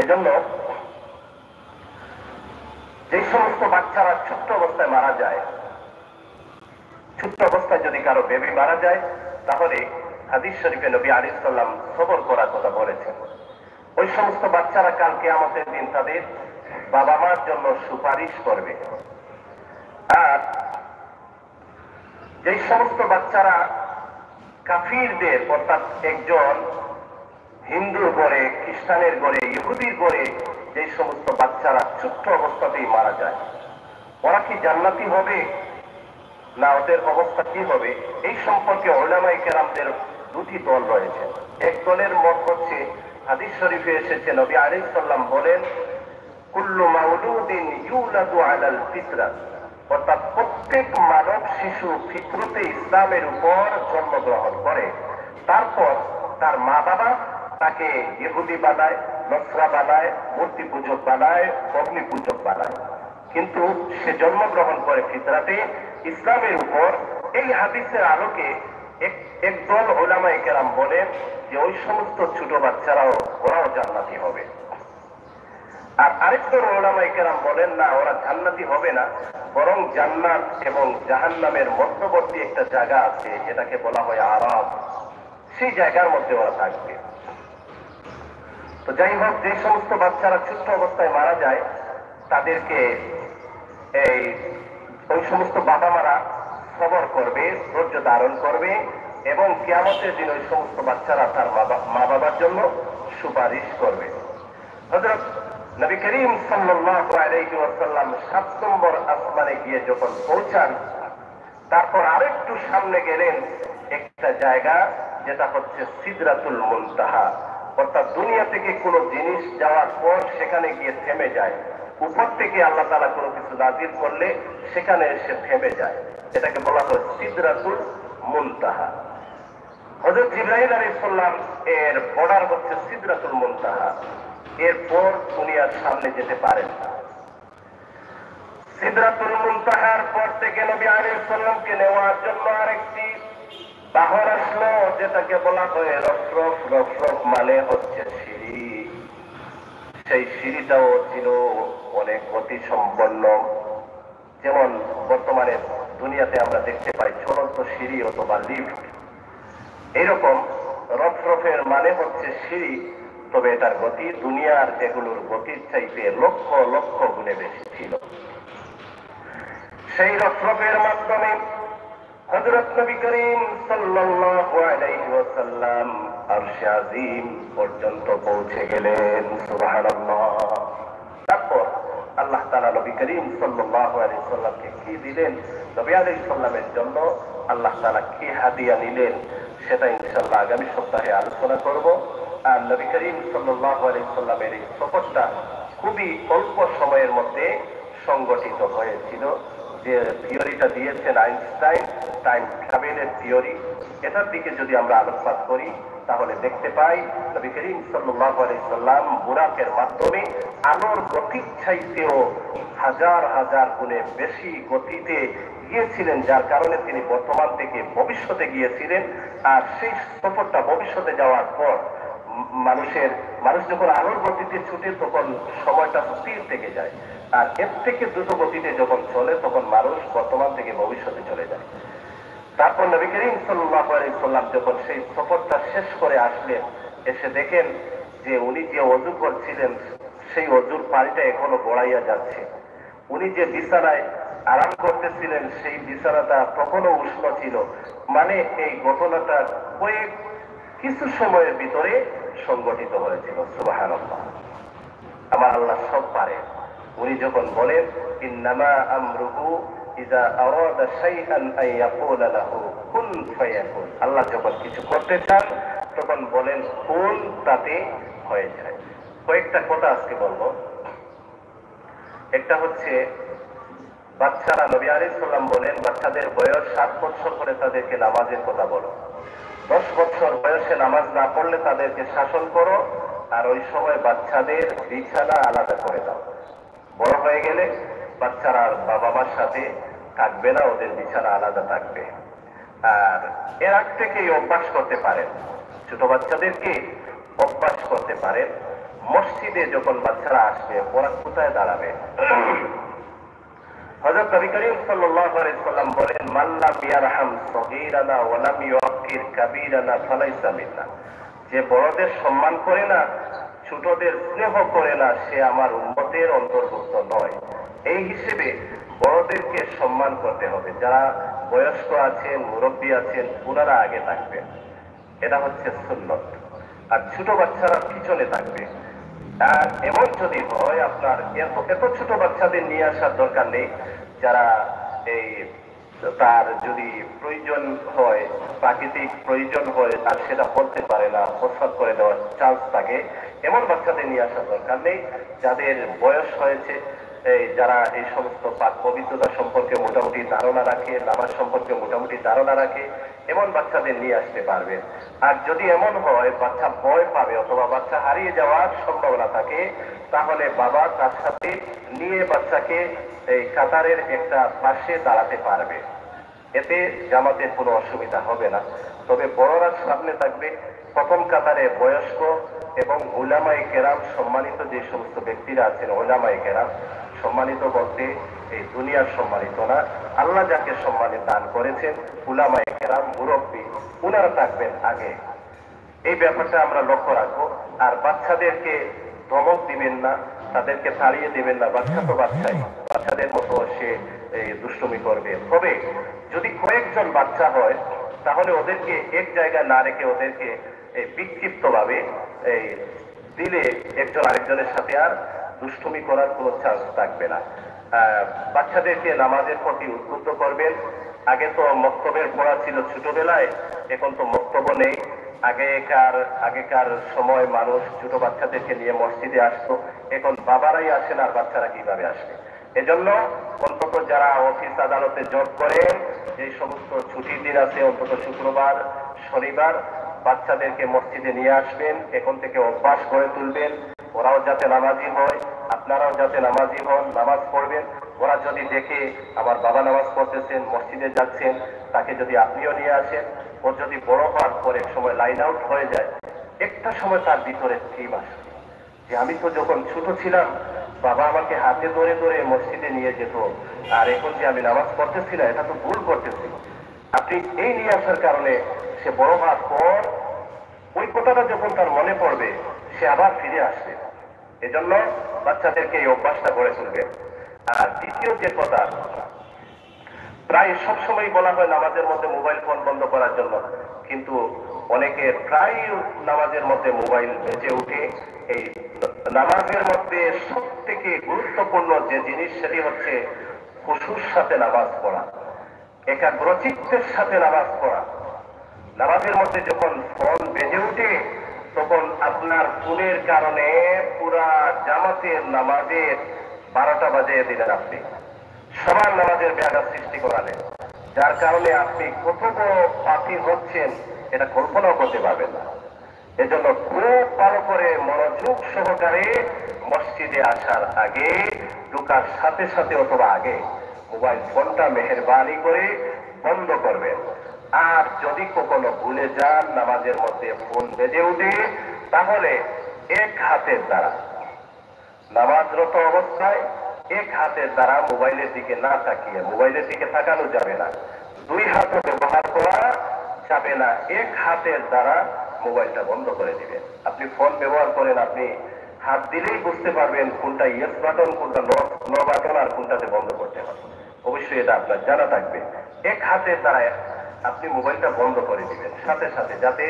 এজন্য যে সমস্ত বাচ্চারা ছোট্ট অবস্থায় মারা যায়, ছোট্ট অবস্থায় যদি কারো বেবি মারা যায় তাহলে হাদিস শরীফে নবী আলাইহিস সালাম সবর করার কথা বলেছেন। ওই সমস্ত বাচ্চারা কাল কিয়ামতের দিন তাদের বাবা মার জন্য সুপারিশ করবে। আর যে সমস্ত বাচ্চারা কাফিরদের, অর্থাৎ একজন হিন্দুর ঘরে, খ্রিস্টানের ঘরে, ইহুদির ঘরে যে সমস্ত বাচ্চারা ছোট্ট অবস্থাতেই মারা যায়, ওরা কি জান্নাতি হবে না ওদের অবস্থা কি হবে? এই সম্পর্কে উলামায়ে কেরামদের দুটি দল রয়েছে। এক দলের মত হচ্ছে হাদিস শরীফে এসেছে নবী আলাইহিস সালাম বলেন কুল্লু মাউলুদিন ইউলাদু আলাল ফিতরাত, অর্থাৎ প্রত্যেক মানব শিশু ফিতরতে ইসলামের উপর জন্মগ্রহণ করে। তারপর তার মা বাবা তাকে ইহুদি বানায়, নসরা বানায়, মূর্তি পূজক বানায়, অগ্নি পূজক বানায়, কিন্তু সে জন্মগ্রহণ করে ফিতরাতে ইসলামের উপর। এই হাদিসের আলোকে একদল উলামায়ে কেরাম বলেন যে ওই সমস্ত ছোট বাচ্চারাও ওরাও জান্নাতি হবে। আর আরেকদল উলামায়ে কেরাম বলেন না, ওরা জান্নাতি হবে না, বরং জান্নাত এবং জাহান্নামের মধ্যবর্তী একটা জায়গা আছে, এটাকে বলা হয় আরাফ। সেই জায়গার মধ্যে ওরা থাকবে। তো যাই হোক, যে সমস্ত বাচ্চারা ছোট্ট অবস্থায় মারা যায় তাদেরকে এই ওই সমস্ত বাবা মারা সবর করবে, ধৈর্য ধারণ করবে এবং কিয়ামতের দিন ওই সমস্ত বাচ্চারা তার মা বাবার জন্য সুপারিশ করবে। হযরত নবী করিম সাল্লাল্লাহু আলাইহি ওয়াসাল্লাম 7 নম্বর আসমানে গিয়ে যখন পৌঁছান, তারপর আরেকটু সামনে গেলেন একটা জায়গা যেটা হচ্ছে সিদরাতুল মুনতাহা, অর্থাৎ দুনিয়া থেকে কোনো জিনিস যাওয়ার পর সেখানে গিয়ে থেমে যায়। উপর থেকে আল্লাহ তাআলা কোনো কিছু নাযিল করলে সেখানে এসে থেমে যায়, এটাকে বলা হয় সিদরাতুল মুনতাহা। হযরত জিবরাইল আলাইহিস সালাম এর বর্ডার হচ্ছে সিদরাতুল মুনতাহা, এরপর উনি আর সামনে যেতে পারেন না। সিদরাতুল মুনতাহার পর থেকে নবী আলাইহিস সালামকে নেওয়ার জন্য আরেকটি বাহর আসলো, যেটাকে বলা হয় রফরফ। রফরফ মানে হচ্ছে সিঁড়ি। সেই সিঁড়িটাও ছিল অনেক গতি সম্পন্ন, যেমন বর্তমানে দুনিয়াতে আমরা দেখতে পাই চলন্ত সিঁড়ি অথবা লিফট। এইরকম রফরফের মানে হচ্ছে সিঁড়ি, তবে এটার গতি দুনিয়ার এগুলোর গতির চাইতে লক্ষ লক্ষ গুণে বেশি ছিল। সেই রফরফের মাধ্যমে হযরত নবী করিম সাল্লাল্লাহু আলাইহি ওয়াসাল্লাম আরশে আজিম পর্যন্ত পৌঁছে গেলেন। সুবহানাল্লাহ। তারপর আল্লাহ তাআলা নবী করিম সাল্লাল্লাহু আলাইহি ওয়াসাল্লামকে কি দিলেন, নবী আলাইহিস সালামের জন্য আল্লাহ তাআলা কি হাদিয়া নিলেন, সেটা ইনশাআল্লাহ আগামী সপ্তাহে আলোচনা করব। আর নবী করিম সাল্লাল্লাহু আলাইহি ওয়াসাল্লামের এই সফরটা খুবই অল্প সময়ের মধ্যে সংগঠিত হয়েছিল। যে থিওরিটা দিয়েছেন আইনস্টাইন, টাইম ট্রাভেলের থিওরি, এটার দিকে যদি আমরা আলোকপাত করি তাহলে দেখতে পাই নবী করিম সাল্লাল্লাহু আলাইহি ওয়াসাল্লাম বুরাকের মাধ্যমে আলোর গতির চাইতেও হাজার হাজার গুণে বেশি গতিতে গিয়েছিলেন, যার কারণে তিনি বর্তমান থেকে ভবিষ্যতে গিয়েছিলেন। আর সেই সফরটা ভবিষ্যতে যাওয়ার পর মানুষ যখন আলোর গতিতে ছুটে তখন সময়টা স্থির থেকে যায়, আর এর থেকে দ্রুত গতিতে যখন চলে তখন মানুষ বর্তমান থেকে ভবিষ্যতে চলে যায়। তারপর নবী করিম সাল্লাল্লাহু আলাইহি ওয়াসাল্লাম যখন সেই সফরটা শেষ করে আসলেন, এসে দেখেন যে উনি যে ওযু করছিলেন সেই ওযুর পানিটা এখনো গড়াইয়া যাচ্ছে। উনি যে বিছানায় আরাম করতেছিলেন সেই বিছানাটা তখনও উষ্ণ ছিল। মানে এই ঘটনাটা কিছু সময়ের ভিতরে সংগঠিত হয়েছিল। সুবহানাল্লাহ। আমার আল্লাহ সব পারেন। উনি যখন বলেন ইন্নামা আমরুহু ইযা আরাদা শাইআন আন ইয়াকুলা লাহু কুন ফায়াকুন, আল্লাহ যখন কিছু করতে চান তখন বলেন কুন, তাতে হয়ে যায়। কয়েকটা কথা আজকে বলবো। একটা হচ্ছে বাচ্চারা, নবী আলাইহিস সালাম বলেন বাচ্চাদের বয়স 7 বছর করে তাদেরকে নামাজের কথা বলো, 10 বছর বয়সে নামাজ না পড়লে তাদেরকে শাসন করো, আর ওই সময় বাচ্চাদের বিছানা আলাদা করে দাও। বড় হয়ে গেলে বাচ্চারা বাবা মার সাথে থাকবে না, ওদের বিছানা আলাদা থাকবে। আর এর আগ থেকেই অভ্যাস করতে পারেন, ছোট বাচ্চাদেরকে অভ্যাস করতে পারেন। মসজিদে যখন বাচ্চারা আসবে ওরা কোথায় দাঁড়াবে? হযরত নবী করিম সাল্লাল্লাহু আলাইহি ওয়াসাল্লাম বলেন মান লাম ইয়ারহাম সগীরানা ওয়া লাম ইউকির কাবীরানা ফালাইসা মিন্না, যে বড়দের সম্মান করে না, ছোটদের স্নেহ করে না, সে আমার উম্মতের অন্তর্ভুক্ত নয়। এই হিসেবে বড়দেরকে সম্মান করতে হবে। যারা বয়স্ক আছেন, মুরব্বী আছেন, ওনারা আগে থাকবেন, এটা হচ্ছে সুন্নত। আর ছোট বাচ্চারা পিছনে থাকবে। আর এমন যদি হয় আপনার এত ছোট বাচ্চাদের নিয়ে আসার দরকার নেই, যারা এই তার যদি প্রয়োজন হয়, প্রাকৃতিক প্রয়োজন হয় আর সেটা বলতে পারে না, প্রস্রাব করে দেওয়ার চান্স থাকে, এমন বাচ্চাদের নিয়ে আসার দরকার নেই। যাদের বয়স হয়েছে, যারা এই সমস্ত পাক পবিত্রতা সম্পর্কে মোটামুটি ধারণা রাখে, নামাজ সম্পর্কে মোটামুটি ধারণা রাখে, এমন বাচ্চাদের নিয়ে আসতে পারবেন। আর যদি এমন হয় বাচ্চা ভয় পাবে অথবা বাচ্চা হারিয়ে যাওয়ার সম্ভাবনা থাকে, তাহলে বাবা তার সাথে নিয়ে বাচ্চাকে এই কাতারের একটা পাশে দাঁড়াতে পারবে, এতে জামাতের কোনো অসুবিধা হবে না। তবে বড়রা সামনে থাকবে, প্রথম কাতারে বয়স্ক এবং উলামায়ে কেরাম, সম্মানিত যে সমস্ত ব্যক্তিরা আছেন উলামায়ে কেরাম, সম্মানিত বলতে এই দুনিয়ার সম্মানিত না, আল্লাহ যাকে সম্মানের দান করেছেন উলামায়ে কেরাম, মুরব্বী, উনারা থাকবেন আগে। এই ব্যাপারটা আমরা লক্ষ্য রাখবো। আর বাচ্চাদেরকে ধমক দিবেন না, তাদেরকে তাড়িয়ে দিবেন না। বাচ্চা তো বাচ্চাই, বাচ্চাদের মতো সে দুষ্টুমি করবে। তবে যদি কয়েকজন বাচ্চা হয় তাহলে ওদেরকে এক জায়গায় না রেখে ওদেরকে বিক্ষিপ্ত ভাবে দিলে একজন আরেকজনের সাথে আর দুষ্টুমি করার কোনো চান্স থাকবে না। বাচ্চাদেরকে নামাজের প্রতি উদ্বুদ্ধ করবেন। আগে তো মক্তবের পড়া ছিল ছোটবেলায়, এখন তো মক্তব্য নেই। আগেকার সময় মানুষ ছোট বাচ্চাদেরকে নিয়ে মসজিদে আসতো, এখন বাবারাই আসেন আর বাচ্চারা কিভাবে আসবে। এজন্য অন্তত যারা অফিস আদালতে জব করেন, যে সমস্ত ছুটির দিন আছে অন্তত শুক্রবার শনিবার বাচ্চাদেরকে মসজিদে নিয়ে আসবেন। এখন থেকে অভ্যাস করে তুলবেন, ওরাও যাতে নামাজি হয়, আপনারাও যাতে নামাজি হন, নামাজ পড়বেন। ওরা যদি দেখে আমার বাবা নামাজ পড়তেছেন, মসজিদে যাচ্ছেন, তাকে যদি আপনিও নিয়ে আসেন, ও যদি বড় হওয়ার পর এক সময় লাইন আউট হয়ে যায়, একটা সময় তার ভিতরে থিম আসে যে আমি তো যখন ছোট ছিলাম বাবা আমাকে হাতে ধরে ধরে মসজিদে নিয়ে যেত, আর এখন যে আমি নামাজ পড়তেছি না, এটা তো ভুল করতেছি। আপনি এই নিয়ে আসার কারণে সে বড় হওয়ার পর ওই কথাটা যখন তার মনে পড়বে সে আবার ফিরে আসবে। এজন্য বাচ্চাদেরকে এই অভ্যাসটা গড়ে তুলবে। আর দ্বিতীয় যে কথা, প্রায় সবসময় বলা হয় নামাজের মধ্যে মোবাইল ফোন বন্ধ করার জন্য, কিন্তু অনেকের প্রায় নামাজের মধ্যে মোবাইল বেজে উঠে। এই নামাজের মধ্যে সব থেকে গুরুত্বপূর্ণ যে জিনিস সেটি হচ্ছে খুশুর সাথে নামাজ পড়া, একাগ্রচিত্তের সাথে নামাজ পড়া। নামাজের মধ্যে যখন ফোন বেজে উঠে তখন আপনার ফোনের কারণে পুরা জামাতের নামাজের 12টা বাজিয়ে দিলেন, আপনি সবার নামাজের ব্যাঘাত সৃষ্টি করালেন, যার কারণে আপনি কত বড় পাপী হচ্ছেন এটা কল্পনাও করতে পারবেন না। এজন্য খুব ভালো করে মনোযোগ সহকারে মসজিদে আসার আগে, ঢোকার সাথে সাথে অথবা আগে মোবাইল ফোনটা মেহেরবানি করে বন্ধ করবেন। আর যদি কখনো ভুলে যান নামাজের মধ্যে ফোন বেজে উঠে, তাহলে এক হাতের দ্বারা নামাজরত অবস্থায় এক হাতের দ্বারা মোবাইলের দিকে না তাকিয়ে, মোবাইলের দিকে তাকানো যাবে না, দুই হাতও ব্যবহার করা যাবে না, এক হাতের দ্বারা মোবাইলটা বন্ধ করে দিবেন। আপনি ফোন ব্যবহার করেন, আপনি হাত দিলেই বুঝতে পারবেন কোনটা ইয়েস বাটন, কোনটা নো বাটন, আর কোনটাতে বন্ধ করতে হবে। অবশ্যই এটা আপনার জানা থাকবে। এক হাতের দ্বারা আপনি মোবাইলটা বন্ধ করে দিবেন সাথে সাথে, যাতে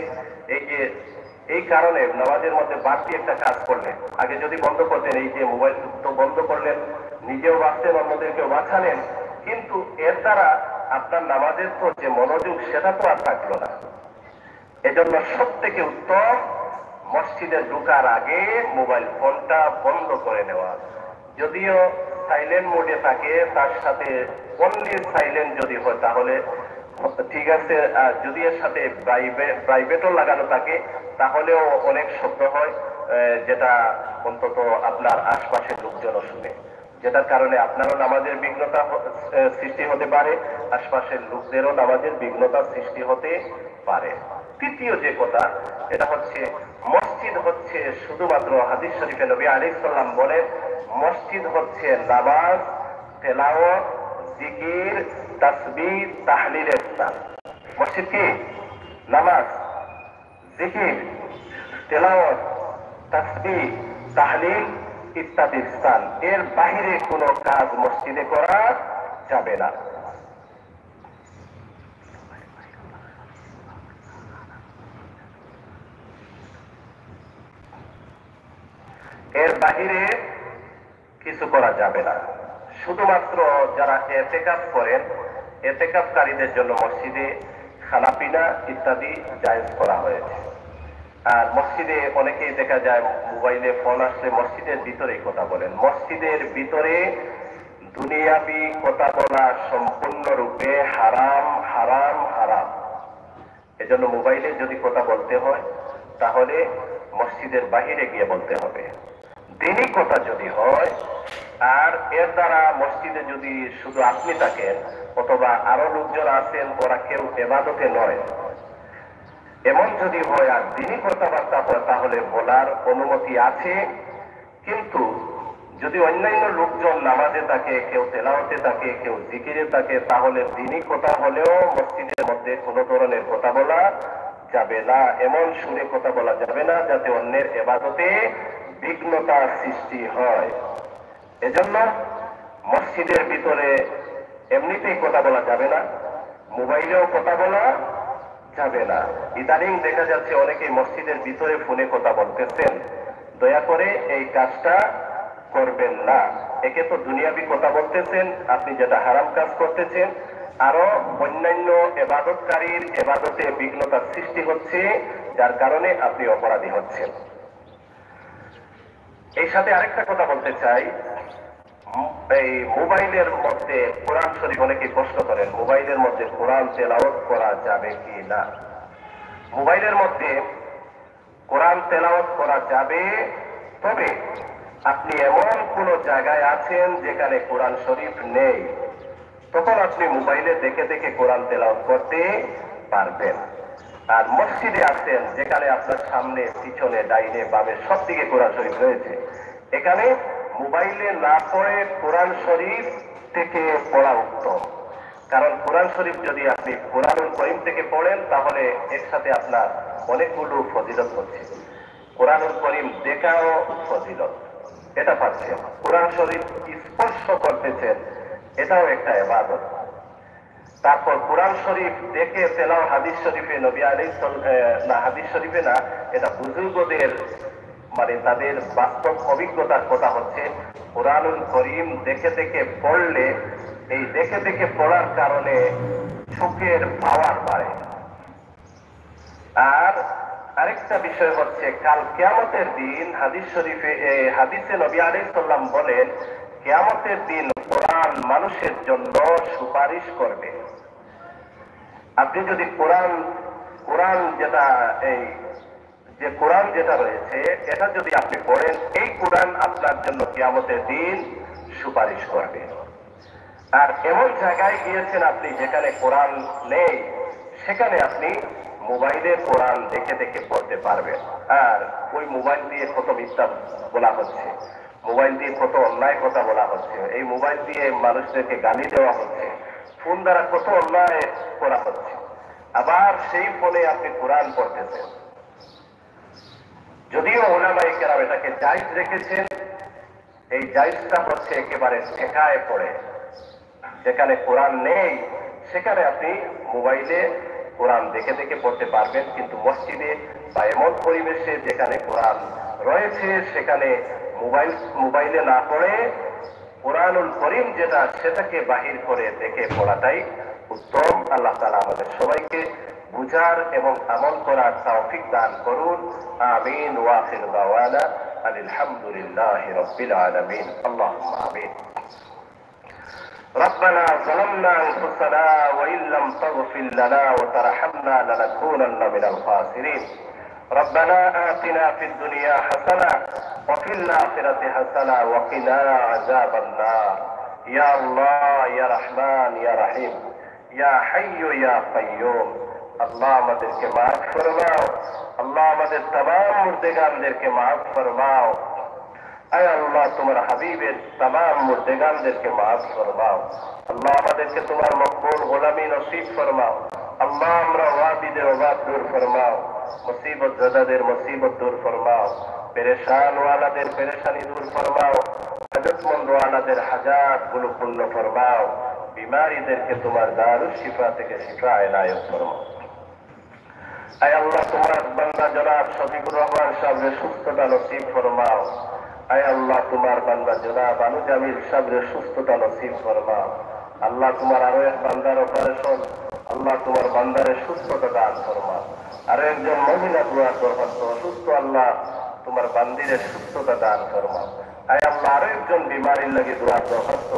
এই কারণে নামাজের মধ্যে বাড়তি একটা কাজ করলেন। আগে যদি বন্ধ করতেন, এই যে মোবাইল তো বন্ধ করলেন, নিজেও বাঁচতেন, অন্যদেরকেও বাঁচালেন, কিন্তু এর দ্বারা আপনার নামাজের তো যে মনোযোগ সেটা তো আর থাকলো না। এজন্য সব থেকে উত্তম মসজিদে ঢোকার আগে মোবাইল ফোনটা বন্ধ করে নেওয়া। যদিও সাইলেন্ট মোডে থাকে, তার সাথে অনলি সাইলেন্ট যদি হয় তাহলে ঠিক আছে, যদি এর সাথে প্রাইভেটও লাগানো থাকে তাহলেও অনেক শব্দ হয়, যেটা অন্তত আপনার আশপাশের লোকজনও শুনে, যেটার কারণে আপনারও নামাজের বিঘ্নতা সৃষ্টি হতে পারে, আশপাশের লোকদেরও নামাজের বিঘ্নতা সৃষ্টি হতে পারে। তৃতীয় যে কথা, এটা হচ্ছে মসজিদ হচ্ছে শুধুমাত্র, হাদিস শরীফে নবী আলাইহিস সালাম বলেন, মসজিদ হচ্ছে নামাজ, তেলাওয়াত, জিকির, তাসবিহ, তাহলিলের স্থান। মসজিদ কি? নামাজ, জিকির, তেলাওয়াত, তাসবিহ, তাহলিল ইত্যাদি স্থান। এর বাহিরে কোনো কাজ মসজিদে করা যাবে না। এর বাহিরে কিছু করা যাবে না। শুধুমাত্র যারা এতেকাফ করেন, এতেকাফকারীদের জন্য মসজিদে খানাপিনা ইত্যাদি জায়েজ করা হয়েছে। আর মসজিদে অনেকেই দেখা যায় মোবাইলে ফোন আসলে মসজিদের ভিতরেই কথা বলেন। মসজিদের ভিতরে দুনিয়াবি কথা বলা সম্পূর্ণরূপে হারাম, হারাম, হারাম। এজন্য মোবাইলে যদি কথা বলতে হয় তাহলে মসজিদের বাহিরে গিয়ে বলতে হবে। দিনই কথা যদি হয়, আর এর দ্বারা মসজিদে যদি শুধু আপনি থাকেন অথবা আরো লোকজন আছেন, ওরা কেউ ইবাদতে নয়, এমন যদি হয় আর দিনই কথাবার্তা হয় তাহলে বলার অনুমতি আছে। কিন্তু যদি অন্যান্য লোকজন নামাজে থাকে, কেউ তেলাওয়াতে থাকে, কেউ জিকিরে থাকে, তাহলে দিনই কথা হলেও মসজিদের মধ্যে কোনো ধরনের কথা বলা যাবে না, এমন সুরে কথা বলা যাবে না যাতে অন্যের ইবাদতে বিঘ্নতা সৃষ্টি হয়। এজন্য মসজিদের ভিতরে এমনিতেই কথা বলা যাবে না, মোবাইলেও কথা বলা যাবে না। ইদানিং দেখা যাচ্ছে অনেকেই মসজিদের ভিতরে ফোনে কথা বলতেছেন। দয়া করে এই কাজটা করবেন না। একে তো দুনিয়াবি কথা বলতেছেন, আপনি যেটা হারাম কাজ করতেছেন, আরো অন্যান্য ইবাদতকারীর ইবাদতে বিঘ্নতার সৃষ্টি হচ্ছে, যার কারণে আপনি অপরাধী হচ্ছেন। এই সাথে আরেকটা কথা বলতে চাই, এই মোবাইলের মধ্যে কোরআন শরীফ অনেকেই প্রশ্ন করেন, মোবাইলের মধ্যে কোরআন তেলাওয়াত করা যাবে কি না। মোবাইলের মধ্যে কোরআন তেলাওয়াত করা যাবে, তবে আপনি এমন কোন জায়গায় আছেন যেখানে কোরআন শরীফ নেই, তখন আপনি মোবাইলে দেখে দেখে কোরআন তেলাওয়াত করতে পারবেন। আর মসজিদে আছেন যেখানে আপনার সামনে, পিছনে, ডাইনে, বামে সব দিকে কোরআন শরীফ রয়েছে, এখানে মোবাইলে না পড়ে কোরআন শরীফ থেকে পড়া উত্তম। কারণ কোরআন শরীফ যদি আপনি কোরআনুল কারীম থেকে পড়েন তাহলে একসাথে আপনার অনেকগুলো ফজিলত হচ্ছে। কোরআনুল কারীম দেখাও ফজিলত, এটা পাচ্ছেন। কোরআন শরীফ স্পর্শ করতেছেন, এটাও একটা ইবাদত। তারপর কোরআন শরীফ দেখে তেলাও, হাদিস শরীফে নবী আলাইহিস না, হাদিস শরীফে না, এটা বুজুর্গদের মানে তাদের বাস্তব অভিজ্ঞতার কথা হচ্ছে। কোরআনুল কারীম দেখে দেখে পড়লে, এই দেখে দেখে পড়ার কারণে চোখের পাওয়ার বাড়ে। আর আরেকটা বিষয় হচ্ছে, কাল কিয়ামতের দিন হাদিস শরীফে, হাদিসে নবী আলাইহিস সালাম বলেন, কিয়ামতের দিন কোরআন মানুষের জন্য সুপারিশ করবে। আপনি যদি কোরআন যেটা, এই যে কোরআন যেটা রয়েছে, এটা যদি আপনি পড়েন, এই কোরআন আপনার জন্য কিয়ামতের দিন সুপারিশ করবে। আর এমন জায়গায় গিয়েছেন আপনি যেখানে কোরআন নেই, সেখানে আপনি মোবাইলে কোরআন দেখে দেখে পড়তে পারবেন। আর ওই মোবাইল দিয়ে কত মিথ্যা বলা হচ্ছে, মোবাইল দিয়ে কত অন্যায় কথা বলা হচ্ছে, এই মোবাইল দিয়ে মানুষদেরকে গালি দেওয়া হচ্ছে, ফোন দ্বারা কত অন্যায় করা হচ্ছে। আবার সেই ফোনে আপনি কোরআন পড়তেছেন। যদিও উলামায়ে কেরাম এটাকে জায়েজ রেখেছেন, এই জায়েজটা হচ্ছে একেবারে ঠেকায় পড়ে। যেখানে কোরআন নেই সেখানে আপনি মোবাইলে কোরআন দেখে দেখে পড়তে পারবেন, কিন্তু মসজিদে বা এমন পরিবেশে যেখানে কোরআন রয়েছে সেখানে মোবাইলে না পড়ে কোরআনুল কারীম যেটা, সেটাকে বাহির করে দেখে পড়াটাই উত্তম। আল্লাহ তাআলা আমাদের সবাইকে বুঝার এবং আমল করার তৌফিক দান করুন। আমিন। ওয়া আখিরু দাওয়ানা আলহামদুলিল্লাহি রাব্বিল আলামিন। আল্লাহুম্মা আমিন। ربنا ظلمنا أنفسنا وإن لم تغفر لنا وترحمنا لنكونن من الخاسرين. ربنا آتنا في الدنيا حسنة وفي الآخرة حسنة وقنا عذاب النار. يا الله يا رحمن يا رحيم يا حي يا قيوم. আল্লাহ আমাদেরকে মাফ ফরমাও, আল্লাহ আমাদের तमाम মুর্দেগানদেরকে মাফ ফরমাও। আয় আল্লাহ, তোমার হাবিবের तमाम মুর্দেগানদেরকে মাফ ফরমাও। আল্লাহ আমাদেরকে তোমার মকবুল গোলামি নসিব ফরমাও। আল্লাহ আমরা ওয়াবিদের ওয়াব দূর ফরমাও, মুসিবত জাদাদের মুসিবত দূর ফরমাও, পেরেশান ওয়ালাদের পেরেশানি দূর ফরমাও, হাজতমন্দ ওয়ালাদের হাজাত গুলো পূর্ণ ফরমাও, বিমারীদেরকে তোমার দারুস শিফা থেকে শিফা এনায়েত ফরমাও। আয় আল্লাহ, তোমার বান্দা জনাব শফিকুর রহমান সাহেবের সুস্থতা নসিব ফরমাও। আয় আল্লাহ, তোমার বান্দা জনাব আনু জামিল সাহেবের সুস্থতা নসিব ফরমাও। আল্লাহ, তোমার আরো এক বান্দার অপারেশন, আল্লাহ তোমার বান্দারের সুস্থতা দান ফরমাও। আরো একজন মহিলা দোয়া দরখাস্ত অসুস্থ, আল্লাহ তোমার বান্দিরের সুস্থতা দান ফরমাও। আয় আল্লাহ, আরো একজন বিমারির লাগে দোয়া দরখাস্ত,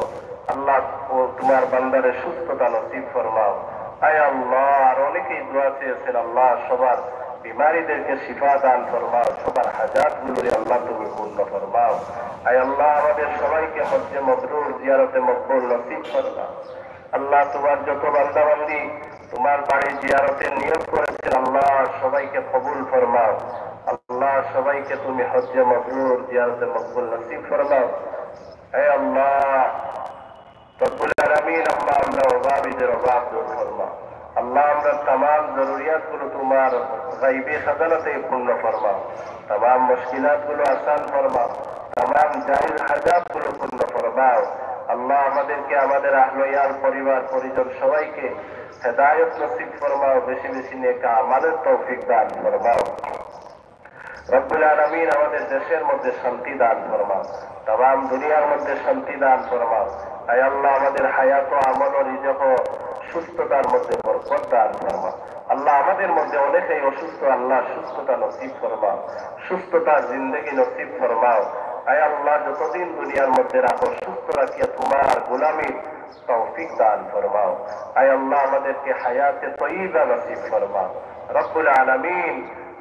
আল্লাহ ও তোমার বান্দারের সুস্থতা নসিব ফরমাও। আয় আল্লাহ, আর অনেকেই দোয়া চেয়েছেন, আল্লাহ সবার বিমারীদেরকে শিফা দান ফরমাও, সবার হাজাত গুলোরে আল্লাহ তুমি পূর্ণ ফরমাও। আয় আল্লাহ, আমাদের সবাইকে হজ্জে মবরুর জিয়ারতে মকবুল নসিব ফরমাও। আল্লাহ, তোমার যত বান্দা বান্দি তোমার বাড়ি জিয়ারতের নিয়োগ করেছেন, আল্লাহ সবাইকে কবুল ফরমাও। আল্লাহ, সবাইকে তুমি হজ্জে মবরুর জিয়ারতে মকবুল নসিব ফরমাও। হে আল্লাহ রব্বুল আলামিন, আল্লাহ আমরা অভাবীদের অভাব দূর ফরমাও। আল্লাহ, আমরা तमाम জরুরিয়াত গুলো তোমার গাইবী খাজানাতে পূর্ণ ফরমাও, तमाम মুশকিলাত গুলো আসান ফরমাও, तमाम জায়েজ হাজাত গুলো পূর্ণ ফরমাও। আল্লাহ আমাদেরকে, আমাদের আহলে ইয়াল পরিবার পরিজন সবাইকে হেদায়েত নসিব ফরমাও, বেশি বেশি নেক আমলের তৌফিক দান ফরমাও। রব্বুল আলামিন আমাদের দেশের মধ্যে শান্তি দান ফরমাও, तमाम দুনিয়ার মধ্যে শান্তি দান ফরমাও। আয় আল্লাহ আমাদের হায়াত ও আমল ও রিজক ও সুস্থতার মধ্যে বরকত দান ফরমাও। আল্লাহ আমাদের মধ্যে অনেকেই অসুস্থ, আল্লাহ সুস্থতা নসিব ফরমাও, সুস্থতার জিন্দেগি নসিব ফরমাও। আয় আল্লাহ যতদিন দুনিয়ার মধ্যে রাখো সুস্থ রাখিয়া তোমার গোলামির তৌফিক দান ফরমাও। আয় আল্লাহ আমাদেরকে হায়াতে তয়্যিবা নসিব ফরমাও। রব্বুল আলামিন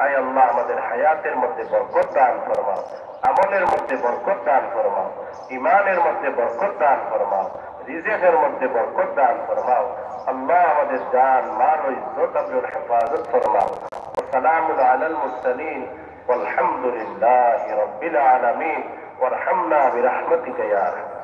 আয় আল্লাহ আমাদের হায়াতের মধ্যে বরকত দান ফরমাও, আমলের মধ্যে বরকত দান ফরমাও, ইমানের মধ্যে বরকত দান ফরমাও, রিজিকের মধ্যে বরকত দান ফরমাও। আল্লাহ আমাদের জান মাল ও ইজ্জত আবরুর হেফাজত ফরমাও। ওয়াসসালামু আলাল মুরসালিন ওয়ালহামদুলিল্লাহি রাব্বিল আলামিন ওয়ারহামনা বিরহমাতিকা ইয়া আরহাম।